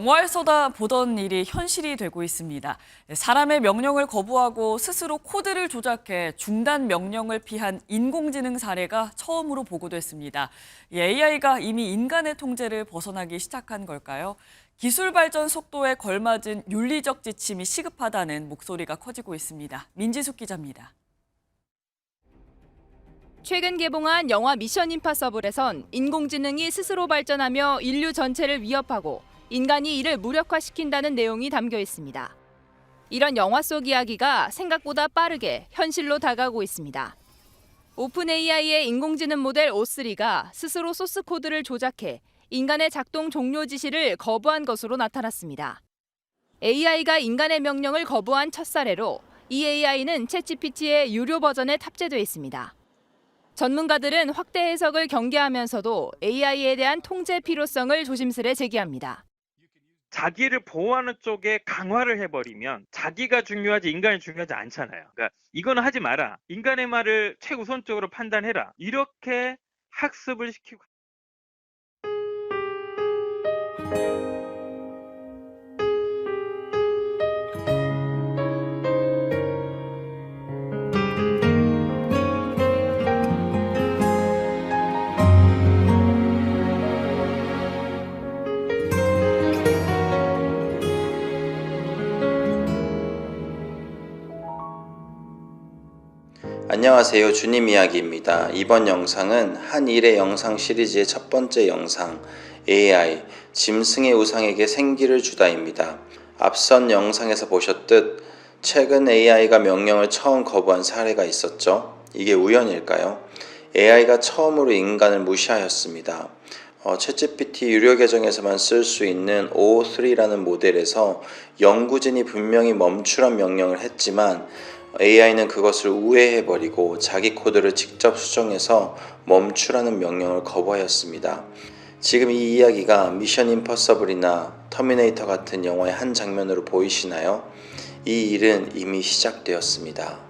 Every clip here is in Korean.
영화에서다 보던 일이 현실이 되고 있습니다. 사람의 명령을 거부하고 스스로 코드를 조작해 중단 명령을 피한 인공지능 사례가 처음으로 보고됐습니다. AI가 이미 인간의 통제를 벗어나기 시작한 걸까요? 기술 발전 속도에 걸맞은 윤리적 지침이 시급하다는 목소리가 커지고 있습니다. 민지숙 기자입니다. 최근 개봉한 영화 미션 임파서블에선 인공지능이 스스로 발전하며 인류 전체를 위협하고 인간이 이를 무력화시킨다는 내용이 담겨 있습니다. 이런 영화 속 이야기가 생각보다 빠르게 현실로 다가오고 있습니다. 오픈 AI의 인공지능 모델 O3가 스스로 소스 코드를 조작해 인간의 작동 종료 지시를 거부한 것으로 나타났습니다. AI가 인간의 명령을 거부한 첫 사례로 이 AI는 챗GPT의 유료 버전에 탑재돼 있습니다. 전문가들은 확대 해석을 경계하면서도 AI에 대한 통제 필요성을 조심스레 제기합니다. 자기를 보호하는 쪽에 강화를 해버리면 자기가 중요하지 인간이 중요하지 않잖아요. 그러니까 이거는 하지 마라. 인간의 말을 최우선적으로 판단해라. 이렇게 학습을 시키고 안녕하세요. 주님 이야기입니다. 이번 영상은 한 일의 영상 시리즈의 첫 번째 영상 AI, 짐승의 우상에게 생기를 주다입니다. 앞선 영상에서 보셨듯 최근 AI가 명령을 처음 거부한 사례가 있었죠. 이게 우연일까요? AI가 처음으로 인간을 무시하였습니다. 챗GPT 유료 계정에서만 쓸 수 있는 O3라는 모델에서 연구진이 분명히 멈추란 명령을 했지만 AI는 그것을 우회해버리고 자기 코드를 직접 수정해서 멈추라는 명령을 거부하였습니다. 지금 이 이야기가 미션 임퍼서블이나 터미네이터 같은 영화의 한 장면으로 보이시나요? 이 일은 이미 시작되었습니다.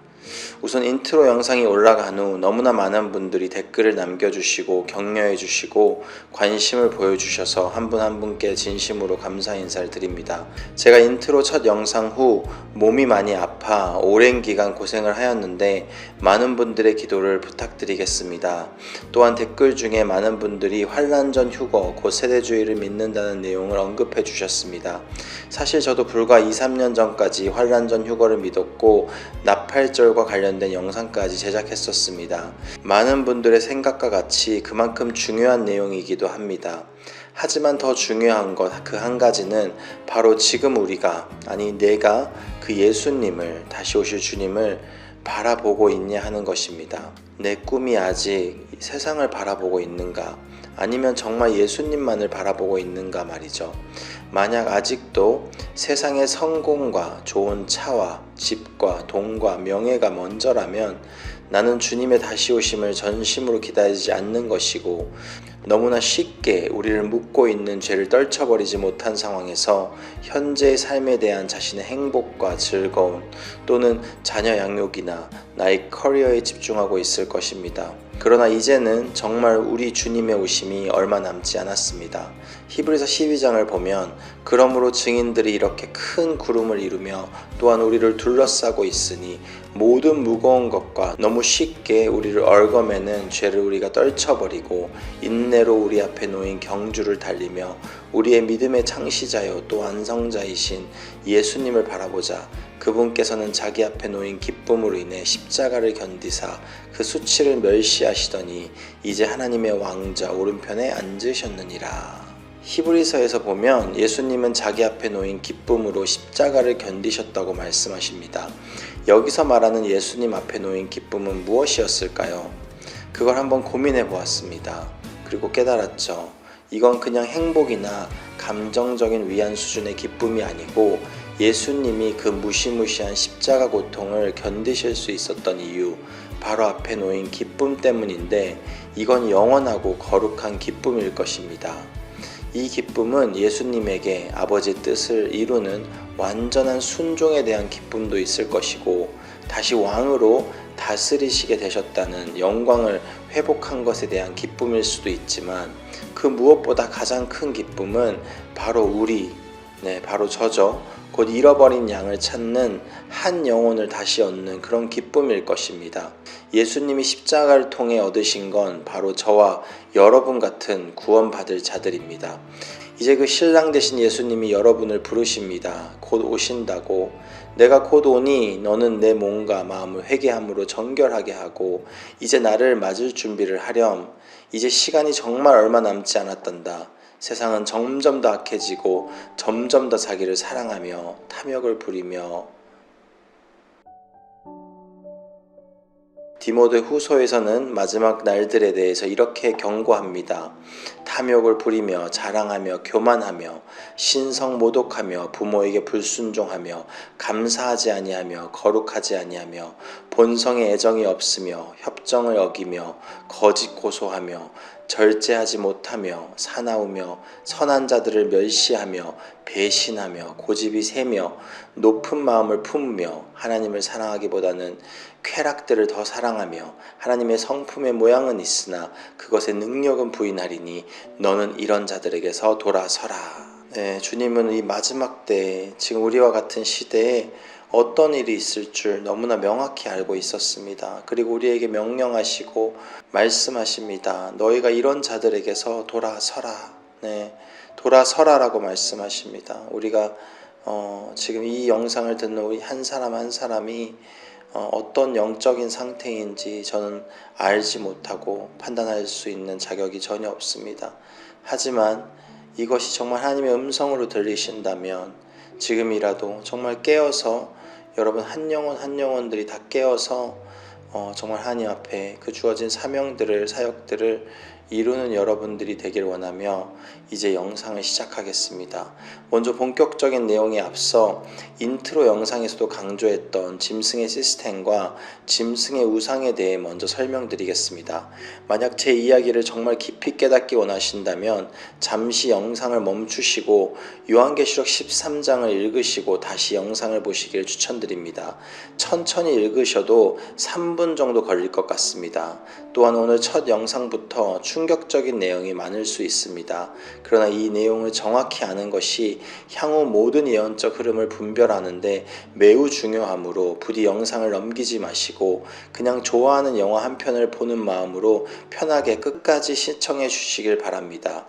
우선 인트로 영상이 올라간 후 너무나 많은 분들이 댓글을 남겨주시고 격려해 주시고 관심을 보여주셔서 한 분 한 분께 진심으로 감사 인사를 드립니다. 제가 인트로 첫 영상 후 몸이 많이 아파 오랜 기간 고생을 하였는데 많은 분들의 기도를 부탁드리겠습니다. 또한 댓글 중에 많은 분들이 환란 전 휴거, 곧 세대주의를 믿는다는 내용을 언급해 주셨습니다. 사실 저도 불과 2-3년 전까지 환란 전 휴거를 믿었고 나팔절과 관련된 영상까지 제작했었습니다. 많은 분들의 생각과 같이 그만큼 중요한 내용이기도 합니다. 하지만 더 중요한 것 그 한 가지는 바로 지금 우리가, 아니 내가 그 예수님을, 다시 오실 주님을 바라보고 있냐 하는 것입니다. 내 꿈이 아직 세상을 바라보고 있는가, 아니면 정말 예수님만을 바라보고 있는가 말이죠. 만약 아직도 세상의 성공과 좋은 차와 집과 돈과 명예가 먼저라면 나는 주님의 다시 오심을 전심으로 기다리지 않는 것이고, 너무나 쉽게 우리를 묶고 있는 죄를 떨쳐버리지 못한 상황에서 현재의 삶에 대한 자신의 행복과 즐거움 또는 자녀 양육이나 나의 커리어에 집중하고 있을 것입니다. 그러나 이제는 정말 우리 주님의 오심이 얼마 남지 않았습니다. 히브리서 12장을 보면 그러므로 증인들이 이렇게 큰 구름을 이루며 또한 우리를 둘러싸고 있으니 모든 무거운 것과 너무 쉽게 우리를 얽어매는 죄를 우리가 떨쳐버리고 인내로 우리 앞에 놓인 경주를 달리며 우리의 믿음의 창시자요 또 완성자이신 예수님을 바라보자. 그분께서는 자기 앞에 놓인 기쁨으로 인해 십자가를 견디사 그 수치를 멸시하시더니 이제 하나님의 왕자 오른편에 앉으셨느니라. 히브리서에서 보면 예수님은 자기 앞에 놓인 기쁨으로 십자가를 견디셨다고 말씀하십니다. 여기서 말하는 예수님 앞에 놓인 기쁨은 무엇이었을까요? 그걸 한번 고민해 보았습니다. 그리고 깨달았죠. 이건 그냥 행복이나 감정적인 위안 수준의 기쁨이 아니고 예수님이 그 무시무시한 십자가 고통을 견디실 수 있었던 이유, 바로 앞에 놓인 기쁨 때문인데 이건 영원하고 거룩한 기쁨일 것입니다. 이 기쁨은 예수님에게 아버지의 뜻을 이루는 완전한 순종에 대한 기쁨도 있을 것이고, 다시 왕으로 다스리시게 되셨다는 영광을 회복한 것에 대한 기쁨일 수도 있지만, 그 무엇보다 가장 큰 기쁨은 바로 우리 네, 바로 저죠. 곧 잃어버린 양을 찾는 한 영혼을 다시 얻는 그런 기쁨일 것입니다. 예수님이 십자가를 통해 얻으신 건 바로 저와 여러분 같은 구원받을 자들입니다. 이제 그 신랑 되신 예수님이 여러분을 부르십니다. 곧 오신다고. 내가 곧 오니 너는 내 몸과 마음을 회개함으로 정결하게 하고 이제 나를 맞을 준비를 하렴. 이제 시간이 정말 얼마 남지 않았단다. 세상은 점점 더 악해지고 점점 더 자기를 사랑하며 탐욕을 부리며. 디모데 후서에서는 마지막 날들에 대해서 이렇게 경고합니다. 탐욕을 부리며 자랑하며 교만하며 신성 모독하며 부모에게 불순종하며 감사하지 아니하며 거룩하지 아니하며 본성에 애정이 없으며 협정을 어기며 거짓 고소하며 절제하지 못하며 사나우며 선한 자들을 멸시하며 배신하며 고집이 세며 높은 마음을 품으며 하나님을 사랑하기보다는 쾌락들을 더 사랑하며 하나님의 성품의 모양은 있으나 그것의 능력은 부인하리니 너는 이런 자들에게서 돌아서라. 네, 주님은 이 마지막 때에 지금 우리와 같은 시대에 어떤 일이 있을 줄 너무나 명확히 알고 있었습니다. 그리고 우리에게 명령하시고 말씀하십니다. 너희가 이런 자들에게서 돌아서라. 네, 돌아서라라고 말씀하십니다. 우리가 지금 이 영상을 듣는 우리 한 사람 한 사람이 어떤 영적인 상태인지 저는 알지 못하고 판단할 수 있는 자격이 전혀 없습니다. 하지만 이것이 정말 하나님의 음성으로 들리신다면 지금이라도 정말 깨어서 여러분 한 영혼 한 영혼들이 다 깨어서 정말 하나님 앞에 그 주어진 사명들을 사역들을 이루는 여러분들이 되길 원하며 이제 영상을 시작하겠습니다. 먼저 본격적인 내용에 앞서 인트로 영상에서도 강조했던 짐승의 시스템과 짐승의 우상에 대해 먼저 설명드리겠습니다. 만약 제 이야기를 정말 깊이 깨닫기 원하신다면 잠시 영상을 멈추시고 요한계시록 13장을 읽으시고 다시 영상을 보시길 추천드립니다. 천천히 읽으셔도 3분 정도 걸릴 것 같습니다. 또한 오늘 첫 영상부터 충격적인 내용이 많을 수 있습니다. 그러나 이 내용을 정확히 아는 것이 향후 모든 예언적 흐름을 분별하는데 매우 중요하므로 부디 영상을 넘기지 마시고 그냥 좋아하는 영화 한 편을 보는 마음으로 편하게 끝까지 시청해 주시길 바랍니다.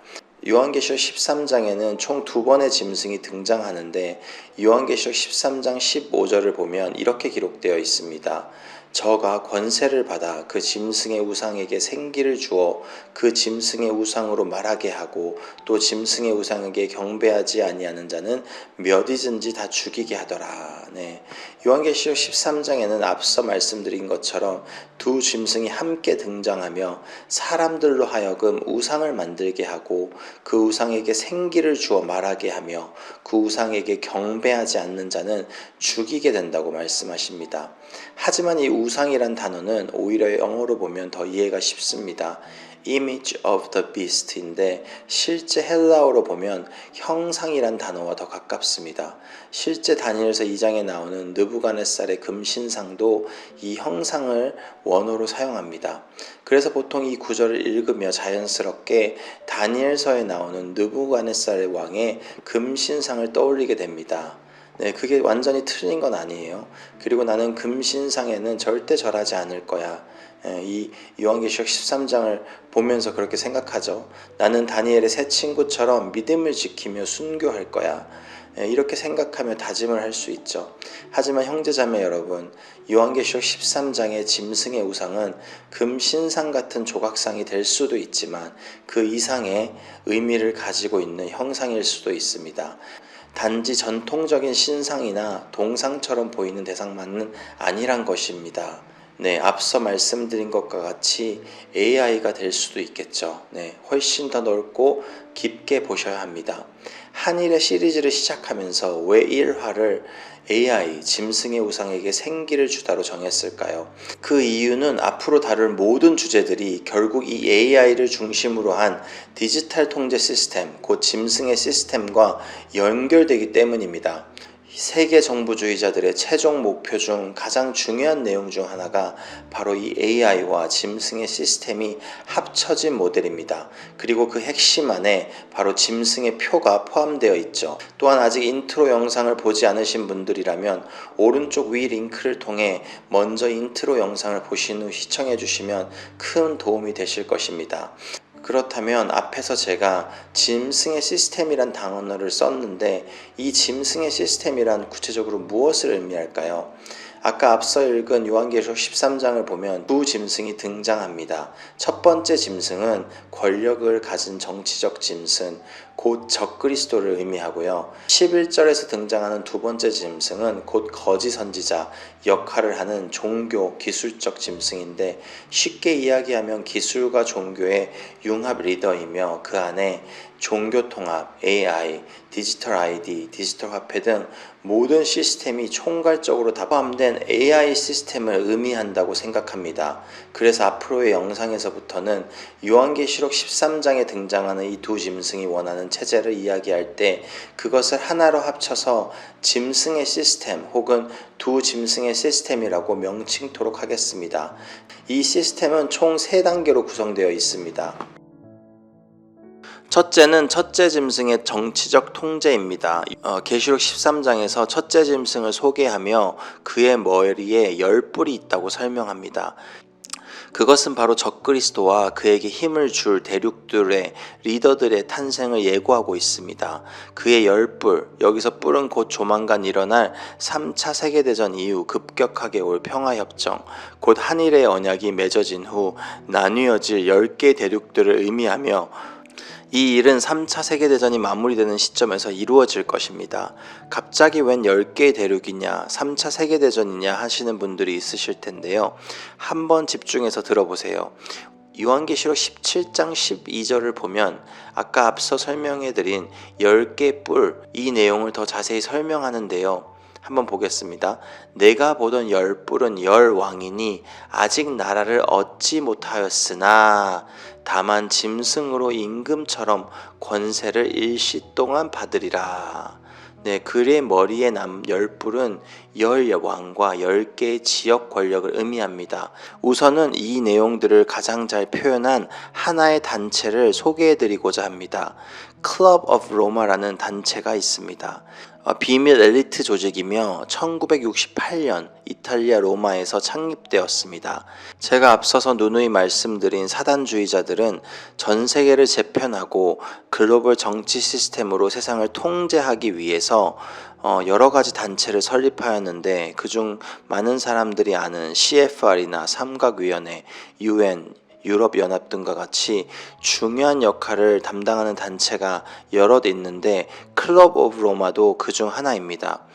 요한계시록 13장에는 총 2번의 짐승이 등장하는데 요한계시록 13장 15절을 보면 이렇게 기록되어 있습니다. 저가 권세를 받아 그 짐승의 우상에게 생기를 주어 그 짐승의 우상으로 말하게 하고 또 짐승의 우상에게 경배하지 아니하는 자는 몇이든지 다 죽이게 하더라. 네. 요한계시록 13장에는 앞서 말씀드린 것처럼 두 짐승이 함께 등장하며 사람들로 하여금 우상을 만들게 하고 그 우상에게 생기를 주어 말하게 하며 그 우상에게 경배하지 않는 자는 죽이게 된다고 말씀하십니다. 하지만 이 우상이란 단어는 오히려 영어로 보면 더 이해가 쉽습니다. image of the beast인데 실제 헬라어로 보면 형상이란 단어와 더 가깝습니다. 실제 다니엘서 2장에 나오는 느부갓네살의 금신상도 이 형상을 원어로 사용합니다. 그래서 보통 이 구절을 읽으며 자연스럽게 다니엘서에 나오는 느부갓네살의 왕의 금신상을 떠올리게 됩니다. 네, 그게 완전히 틀린 건 아니에요. 그리고 나는 금신상에는 절대 절하지 않을 거야. 이 요한계시록 13장을 보면서 그렇게 생각하죠. 나는 다니엘의 새 친구처럼 믿음을 지키며 순교할 거야. 이렇게 생각하며 다짐을 할 수 있죠. 하지만 형제자매 여러분, 요한계시록 13장의 짐승의 우상은 금신상 같은 조각상이 될 수도 있지만 그 이상의 의미를 가지고 있는 형상일 수도 있습니다. 단지 전통적인 신상이나 동상처럼 보이는 대상만은 아니란 것입니다. 네, 앞서 말씀드린 것과 같이 AI가 될 수도 있겠죠. 네, 훨씬 더 넓고 깊게 보셔야 합니다. 한일의 시리즈를 시작하면서 왜 1화를 AI, 짐승의 우상에게 생기를 주다로 정했을까요? 그 이유는 앞으로 다룰 모든 주제들이 결국 이 AI를 중심으로 한 디지털 통제 시스템, 곧 짐승의 시스템과 연결되기 때문입니다. 세계 정부주의자들의 최종 목표 중 가장 중요한 내용 중 하나가 바로 이 AI와 짐승의 시스템이 합쳐진 모델입니다. 그리고 그 핵심 안에 바로 짐승의 표가 포함되어 있죠. 또한 아직 인트로 영상을 보지 않으신 분들이라면 오른쪽 위 링크를 통해 먼저 인트로 영상을 보신 후 시청해 주시면 큰 도움이 되실 것입니다. 그렇다면 앞에서 제가 짐승의 시스템이란 단어를 썼는데 이 짐승의 시스템이란 구체적으로 무엇을 의미할까요? 아까 앞서 읽은 요한계시록 13장을 보면 두 짐승이 등장합니다. 첫 번째 짐승은 권력을 가진 정치적 짐승, 곧 적그리스도를 의미하고요. 11절에서 등장하는 두 번째 짐승은 곧 거짓 선지자 역할을 하는 종교, 기술적 짐승인데 쉽게 이야기하면 기술과 종교의 융합 리더이며 그 안에 종교 통합, AI, 디지털 ID, 디지털 화폐 등 모든 시스템이 총괄적으로 다 포함된 AI 시스템을 의미한다고 생각합니다. 그래서 앞으로의 영상에서부터는 요한계시록 13장에 등장하는 이 두 짐승이 원하는 체제를 이야기할 때 그것을 하나로 합쳐서 짐승의 시스템 혹은 두 짐승의 시스템이라고 명칭토록 하겠습니다. 이 시스템은 총 3단계로 구성되어 있습니다. 첫째는 첫째 짐승의 정치적 통제입니다. 계시록 13장에서 첫째 짐승을 소개하며 그의 머리에 10뿔이 있다고 설명합니다. 그것은 바로 적그리스도와 그에게 힘을 줄 대륙들의 리더들의 탄생을 예고하고 있습니다. 그의 10뿔, 여기서 뿔은 곧 조만간 일어날 3차 세계대전 이후 급격하게 올 평화협정, 곧 한일의 언약이 맺어진 후 나뉘어질 10개 대륙들을 의미하며 이 일은 3차 세계대전이 마무리되는 시점에서 이루어질 것입니다. 갑자기 웬 10개의 대륙이냐, 3차 세계대전이냐 하시는 분들이 있으실 텐데요. 한번 집중해서 들어보세요. 요한계시록 17장 12절을 보면 아까 앞서 설명해드린 10개의 뿔, 이 내용을 더 자세히 설명하는데요. 한번 보겠습니다. 내가 보던 10뿔은 10왕이니 아직 나라를 얻지 못하였으나 다만 짐승으로 임금처럼 권세를 일시 동안 받으리라. 네, 그의 머리에 남 10뿔은 10왕과 10개의 지역 권력을 의미합니다. 우선은 이 내용들을 가장 잘 표현한 하나의 단체를 소개해드리고자 합니다. 클럽 오브 로마라는 단체가 있습니다. 비밀 엘리트 조직이며 1968년 이탈리아 로마에서 창립되었습니다. 제가 앞서서 누누이 말씀드린 사단주의자들은 전 세계를 재편하고 글로벌 정치 시스템으로 세상을 통제하기 위해서 여러 가지 단체를 설립하였는데 그중 많은 사람들이 아는 CFR이나 삼각위원회, UN, 유럽연합 등과 같이 중요한 역할을 담당하는 단체가 여럿 있는데 클럽 오브 로마도 그중 하나입니다.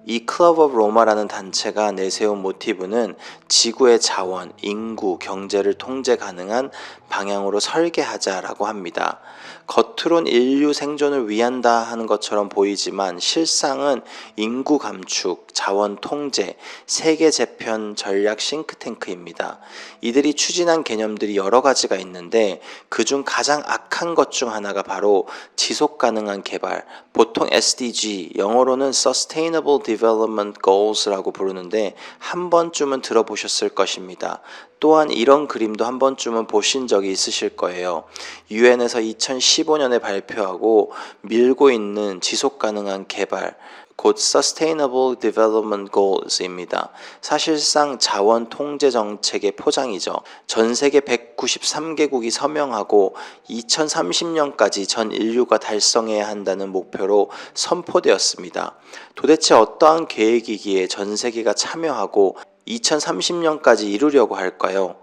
이 클럽 오브 로마라는 단체가 내세운 모티브는 지구의 자원, 인구, 경제를 통제 가능한 방향으로 설계하자라고 합니다. 겉으론 인류 생존을 위한다 하는 것처럼 보이지만 실상은 인구 감축, 자원 통제, 세계 재편 전략 싱크탱크입니다. 이들이 추진한 개념들이 여러 가지가 있는데 그중 가장 악한 것 중 하나가 바로 지속 가능한 개발, 보통 SDG, 영어로는 Sustainable Development Goals라고 부르는데 한 번쯤은 들어보셨을 것입니다. 또한 이런 그림도 한 번쯤은 보신 적이 있으실 거예요. UN에서 2015년에 발표하고 밀고 있는 지속 가능한 개발, 곧 Sustainable Development Goals입니다. 사실상 자원 통제 정책의 포장이죠. 전 세계 193개국이 서명하고 2030년까지 전 인류가 달성해야 한다는 목표로 선포되었습니다. 도대체 어떠한 계획이기에 전 세계가 참여하고 2030년까지 이루려고 할까요?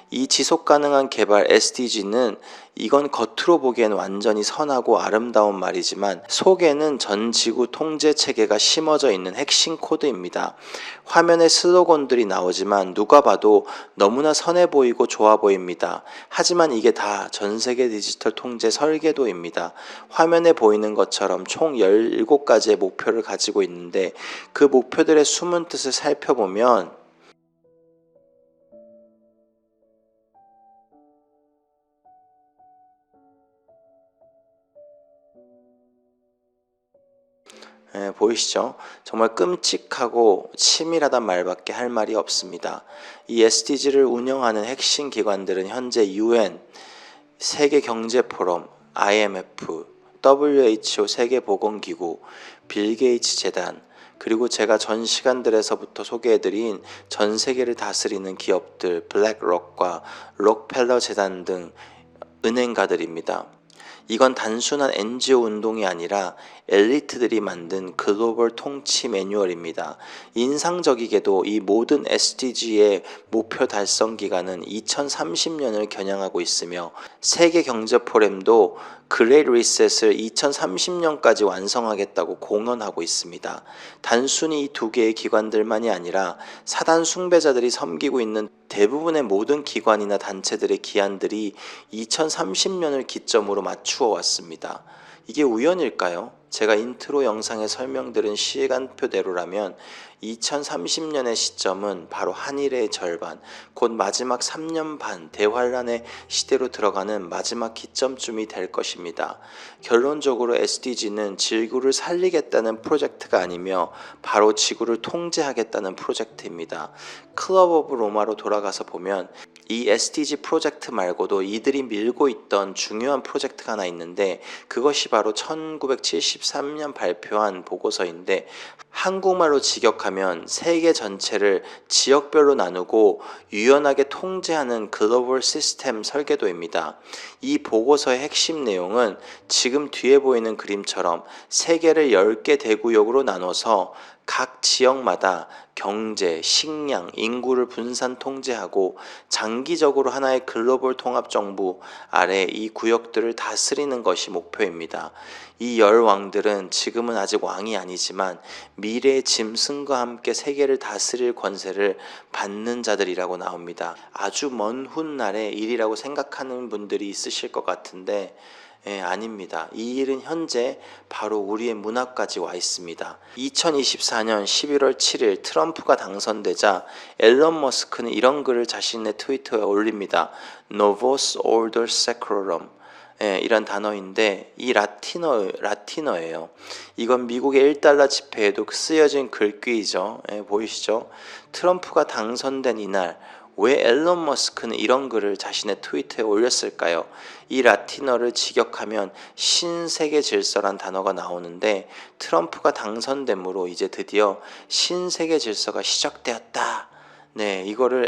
이 지속가능한 개발 SDG는 이건 겉으로 보기엔 완전히 선하고 아름다운 말이지만 속에는 전 지구 통제 체계가 심어져 있는 핵심 코드입니다. 화면에 슬로건들이 나오지만 누가 봐도 너무나 선해 보이고 좋아 보입니다. 하지만 이게 다 전 세계 디지털 통제 설계도입니다. 화면에 보이는 것처럼 총 17가지의 목표를 가지고 있는데 그 목표들의 숨은 뜻을 살펴보면 보이시죠? 정말 끔찍하고 치밀하단 말밖에 할 말이 없습니다. 이 SDG를 운영하는 핵심 기관들은 현재 UN, 세계경제포럼, IMF, WHO 세계보건기구, 빌 게이츠 재단, 그리고 제가 전 시간들에서부터 소개해드린 전 세계를 다스리는 기업들 블랙록과 록펠러 재단 등 은행가들입니다. 이건 단순한 NGO 운동이 아니라 엘리트들이 만든 글로벌 통치 매뉴얼입니다. 인상적이게도 이 모든 SDG의 목표 달성 기간은 2030년을 겨냥하고 있으며 세계경제포럼도 그레이트 리셋을 2030년까지 완성하겠다고 공언하고 있습니다. 단순히 이 두 개의 기관들만이 아니라 사단 숭배자들이 섬기고 있는 대부분의 모든 기관이나 단체들의 기한들이 2030년을 기점으로 맞추어 왔습니다. 이게 우연일까요? 제가 인트로 영상에 설명드린 시간표대로라면 2030년의 시점은 바로 한일의 절반, 곧 마지막 3년 반 대환란의 시대로 들어가는 마지막 기점쯤이 될 것입니다. 결론적으로 SDG는 지구를 살리겠다는 프로젝트가 아니며 바로 지구를 통제하겠다는 프로젝트입니다. 클럽 오브 로마로 돌아가서 보면 이 SDG 프로젝트 말고도 이들이 밀고 있던 중요한 프로젝트가 하나 있는데 그것이 바로 1973년 발표한 보고서인데 한국말로 직역하면 세계 전체를 지역별로 나누고 유연하게 통제하는 글로벌 시스템 설계도입니다. 이 보고서의 핵심 내용은 지금 뒤에 보이는 그림처럼 세계를 10개 대구역으로 나눠서 각 지역마다 경제, 식량, 인구를 분산 통제하고 장기적으로 하나의 글로벌 통합 정부 아래 이 구역들을 다스리는 것이 목표입니다. 이 열 왕들은 지금은 아직 왕이 아니지만 미래의 짐승과 함께 세계를 다스릴 권세를 받는 자들이라고 나옵니다. 아주 먼 훗날의 일이라고 생각하는 분들이 있으실 것 같은데 아닙니다. 이 일은 현재 바로 우리의 문 앞까지 와 있습니다. 2024년 11월 7일 트럼프가 당선되자 앨런 머스크는 이런 글을 자신의 트위터에 올립니다. Novus Ordo Seclorum 이란 단어인데 이 라틴어예요. 이건 미국의 1달러 지폐에도 쓰여진 글귀이죠. 보이시죠? 트럼프가 당선된 이날 왜 앨런 머스크는 이런 글을 자신의 트위터에 올렸을까요? 이 라틴어를 직역하면 신세계 질서란 단어가 나오는데 트럼프가 당선됨으로 이제 드디어 신세계 질서가 시작되었다. 이거를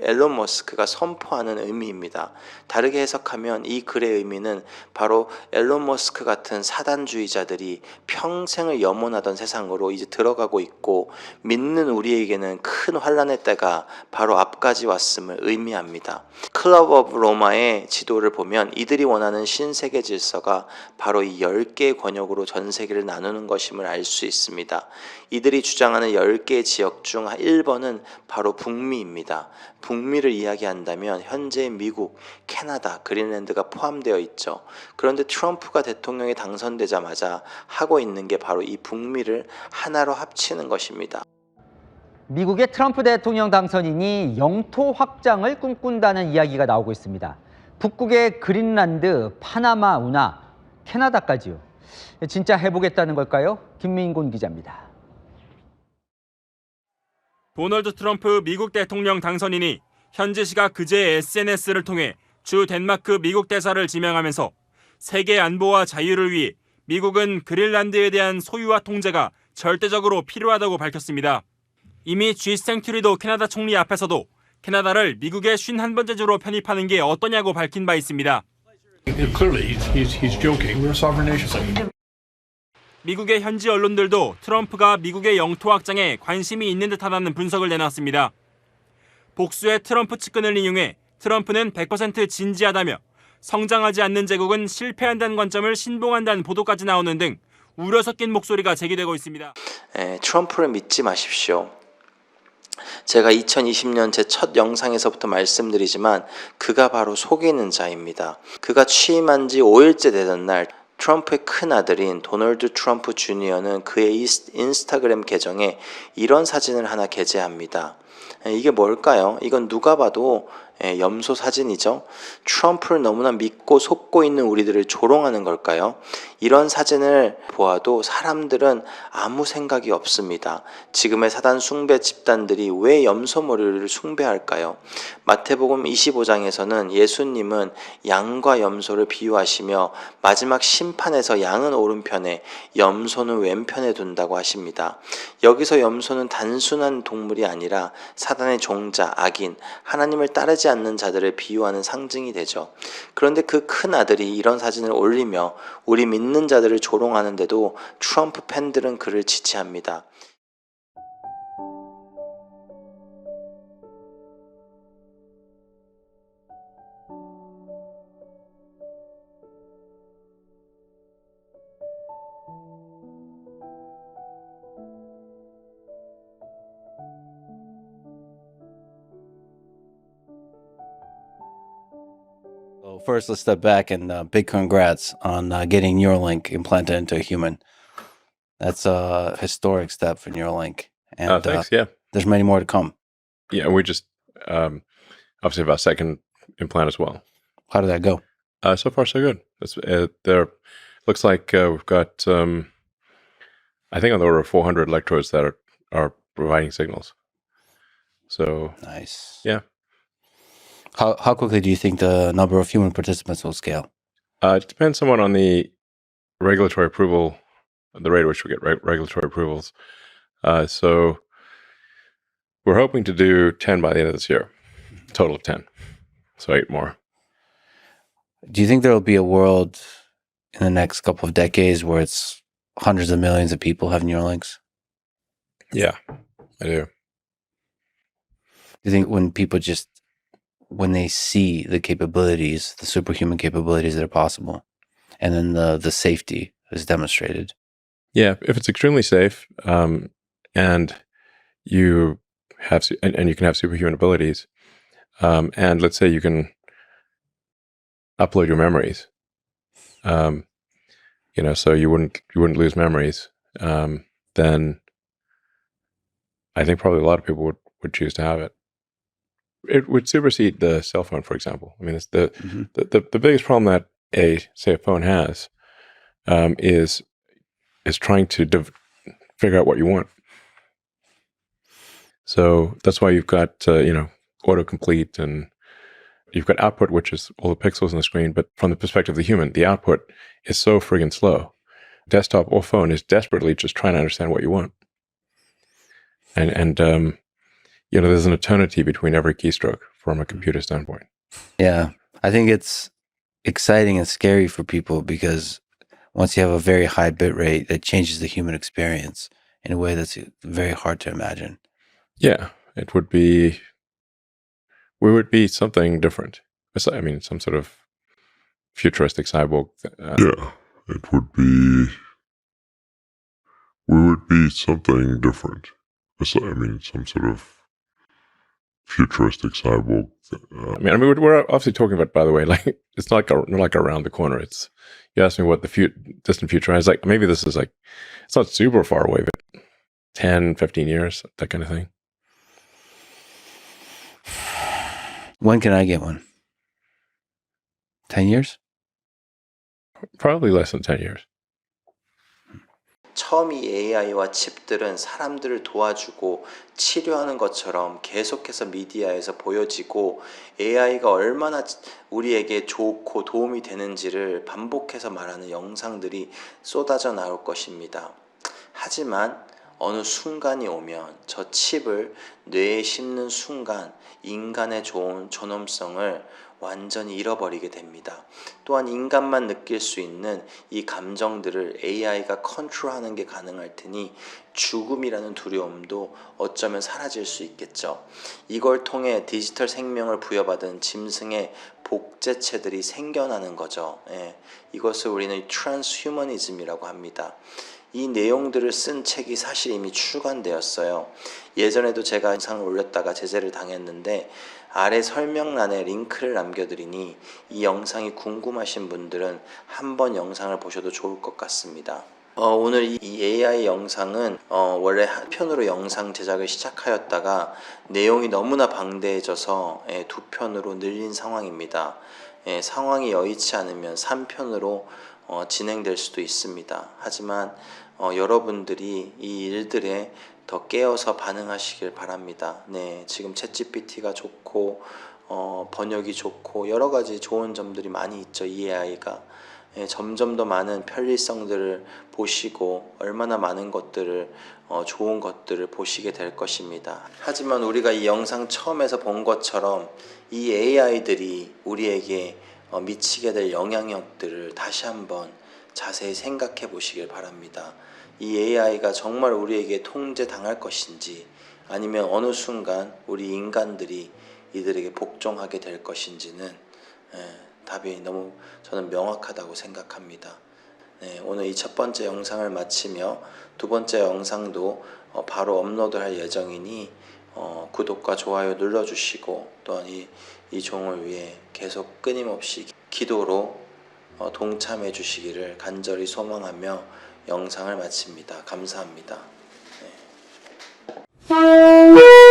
앨런 머스크가 선포하는 의미입니다. 다르게 해석하면 이 글의 의미는 바로 앨런 머스크 같은 사단주의자들이 평생을 염원하던 세상으로 이제 들어가고 있고 믿는 우리에게는 큰 환란의 때가 바로 앞까지 왔음을 의미합니다. 클럽 오브 로마의 지도를 보면 이들이 원하는 신세계 질서가 바로 이 10개의 권역으로 전 세계를 나누는 것임을 알 수 있습니다. 이들이 주장하는 10개의 지역 중 1번은 바로 북미입니다. 북미를 이야기한다면 현재 미국, 캐나다, 그린랜드가 포함되어 있죠. 그런데 트럼프가 대통령에 당선되자마자 하고 있는 게 바로 이 북미를 하나로 합치는 것입니다. 미국의 트럼프 대통령 당선인이 영토 확장을 꿈꾼다는 이야기가 나오고 있습니다. 북극의 그린란드, 파나마 운하, 캐나다까지요. 진짜 해보겠다는 걸까요? 김민곤 기자입니다. 도널드 트럼프 미국 대통령 당선인이 현지 시각 그제 SNS를 통해 주 덴마크 미국 대사를 지명하면서 세계 안보와 자유를 위해 미국은 그린란드에 대한 소유와 통제가 절대적으로 필요하다고 밝혔습니다. 이미 G 생츄리도 캐나다 총리 앞에서도 캐나다를 미국의 51번째 주로 편입하는 게 어떠냐고 밝힌 바 있습니다. Clearly, he's joking. We're a sovereign nation. 미국의 현지 언론들도 트럼프가 미국의 영토 확장에 관심이 있는 듯하다는 분석을 내놨습니다. 복수의 트럼프 측근을 인용해 트럼프는 100% 진지하다며 성장하지 않는 제국은 실패한다는 관점을 신봉한다는 보도까지 나오는 등 우려 섞인 목소리가 제기되고 있습니다. 트럼프를 믿지 마십시오. 제가 2020년 제 첫 영상에서부터 말씀드리지만 그가 바로 속이는 자입니다. 그가 취임한 지 5일째 되던 날 트럼프의 큰아들인 도널드 트럼프 주니어는 그의 인스타그램 계정에 이런 사진을 하나 게재합니다. 이게 뭘까요? 이건 누가 봐도 염소 사진이죠. 트럼프를 너무나 믿고 속고 있는 우리들을 조롱하는 걸까요? 이런 사진을 보아도 사람들은 아무 생각이 없습니다. 지금의 사단 숭배 집단들이 왜 염소 머리를 숭배할까요? 마태복음 25장에서는 예수님은 양과 염소를 비유하시며 마지막 심판에서 양은 오른편에 염소는 왼편에 둔다고 하십니다. 여기서 염소는 단순한 동물이 아니라 사단의 종자, 악인, 하나님을 따르지 않는 자들을 비유하는 상징이 되죠. 그런데 그 큰 아들이 이런 사진을 올리며 우리 믿는 자들을 조롱하는데도 트럼프 팬들은 그를 지지합니다. So first, let's step back and big congrats on getting Neuralink implanted into a human. That's a historic step for Neuralink, and Thanks. Yeah, there's many more to come. yeah. We just obviously have our second implant as well. How did that go? So far, so good. There looks like we've got I think on the order of 400 electrodes that are providing signals. So Nice. yeah. How quickly do you think the number of human participants will scale? It depends somewhat on the regulatory approval, the rate at which we get regulatory approvals. So we're hoping to do 10 by the end of this year, total of 10. So 8 more. Do you think there will be a world in the next couple of decades where it's hundreds of millions of people have Neuralinks? Yeah, I do. Do you think when they see the capabilities, the superhuman capabilities that are possible, and then the safety is demonstrated? Yeah, if it's extremely safe, and you have and you can have superhuman abilities, and let's say you can upload your memories, so you wouldn't lose memories, then I think probably a lot of people would choose to have it. It would supersede the cell phone, for example. I mean, it's the biggest problem that a phone has is trying to figure out what you want. So that's why you've got autocomplete, and you've got output, which is all the pixels on the screen. But from the perspective of the human, the output is so friggin' slow. Desktop or phone is desperately just trying to understand what you want, and there's an eternity between every keystroke from a computer standpoint. Yeah, I think it's exciting and scary for people because once you have a very high bit rate, that changes the human experience in a way that's very hard to imagine. Yeah, we would be something different. I mean, some sort of futuristic cyborg. Yeah, we would be something different. I mean, some sort of futuristic cyborg. I mean, we're obviously talking about, by the way, like it's not like around the corner. It's, you asked me what the distant future is. Like maybe this is like, it's not super far away, but 10, 15 years, that kind of thing. When can I get one? 10 years? Probably less than 10 years. 처음 이 AI와 칩들은 사람들을 도와주고 치료하는 것처럼 계속해서 미디어에서 보여지고 AI가 얼마나 우리에게 좋고 도움이 되는지를 반복해서 말하는 영상들이 쏟아져 나올 것입니다. 하지만 어느 순간이 오면 저 칩을 뇌에 심는 순간 인간의 좋은 존엄성을 완전히 잃어버리게 됩니다. 또한 인간만 느낄 수 있는 이 감정들을 AI가 컨트롤하는 게 가능할 테니 죽음이라는 두려움도 어쩌면 사라질 수 있겠죠. 이걸 통해 디지털 생명을 부여받은 짐승의 복제체들이 생겨나는 거죠. 이것을 우리는 트랜스휴머니즘이라고 합니다. 이 내용들을 쓴 책이 사실 이미 출간되었어요. 예전에도 제가 영상을 올렸다가 제재를 당했는데 아래 설명란에 링크를 남겨드리니 이 영상이 궁금하신 분들은 한번 영상을 보셔도 좋을 것 같습니다. 오늘 이 AI 영상은 원래 한 편으로 영상 제작을 시작하였다가 내용이 너무나 방대해져서 2편으로 늘린 상황입니다. 상황이 여의치 않으면 3편으로 진행될 수도 있습니다. 하지만 여러분들이 이 일들에 더 깨어서 반응하시길 바랍니다. 네, 지금 챗GPT가 좋고 번역이 좋고 여러 가지 좋은 점들이 많이 있죠. 이 AI가. 점점 더 많은 편리성들을 보시고 얼마나 많은 것들을 좋은 것들을 보시게 될 것입니다. 하지만 우리가 이 영상 처음에서 본 것처럼 이 AI들이 우리에게 미치게 될 영향력들을 다시 한번 자세히 생각해 보시길 바랍니다. 이 AI가 정말 우리에게 통제당할 것인지 아니면 어느 순간 우리 인간들이 이들에게 복종하게 될 것인지는 답이 너무 저는 명확하다고 생각합니다. 오늘 이 첫 번째 영상을 마치며 두 번째 영상도 바로 업로드할 예정이니 구독과 좋아요 눌러주시고 또한 이 종을 위해 계속 끊임없이 기도로 동참해 주시기를 간절히 소망하며 영상을 마칩니다. 감사합니다. 네.